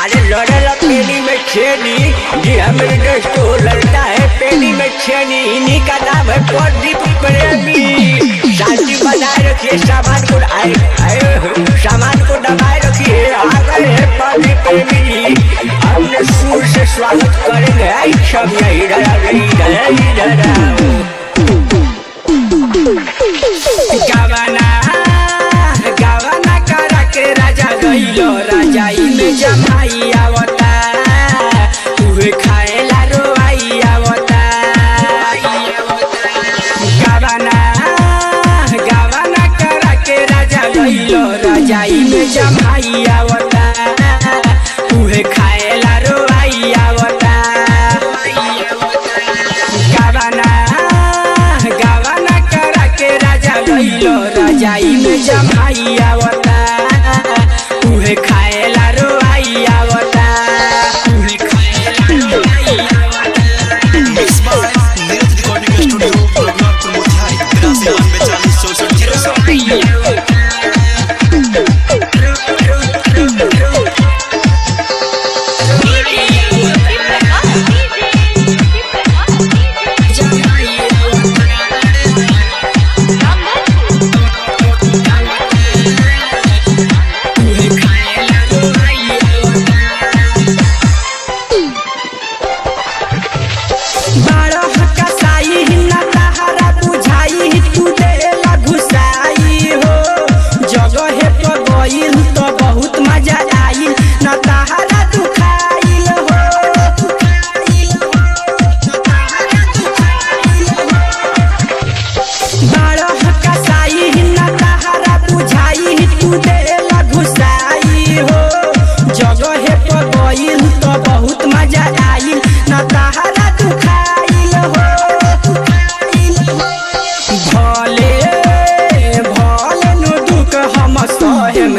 अरे लड़ेला पेनी में छेनी, जी हमारे दोस्त को लड़ता है पेनी में छेनी। इन्हीं का नाम है प्रदीप प्रेमी। शांति बनाए रखिए, सामान को सामान को दबाए रखिए। आ गए हैं प्रदीप प्रेमी जी, अपने सुर से स्वागत करेंगे। सब इधर गावाना करा के राजा गइलो, राजाई में जमाई आवता, उहे खाएला रोआई आवता। गावाना करा के राजा गइलो, राजाई में जमाई आवता, उहे खाएला रोआई आवता। गावाना करा के राजा गइलो, राजाई में जमाई आवता, उहे खाएला रोआई आवता, उहे खाएला रोआई आवता। इस बार Neeraj recording studio programme Motihari 82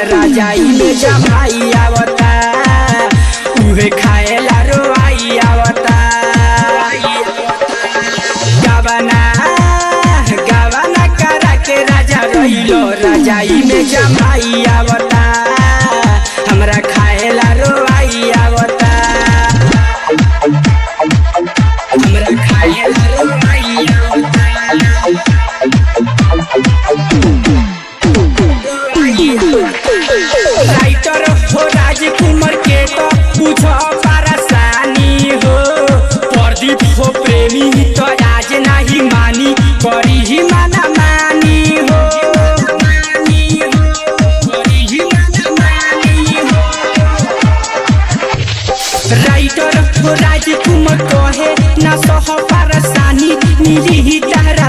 राजाई में जमाई आवता, उहे खाएला रोआई आवता। गावाना करा के राजा गइलो, राजाई में जमाई आवता, हमरा खाएला रोआई आवता, हमरा खाएला रोआई आवता। राइटर हो राजकुमार के तो बुझो परेशानी हो, प्रदीप हो प्रेमी तो आज नहीं मानी, करी ही माना मानी हो, करी ही माना मानी हो। राइटर हो राजकुमार कहे ना सह परेशानी, मिली ही तारा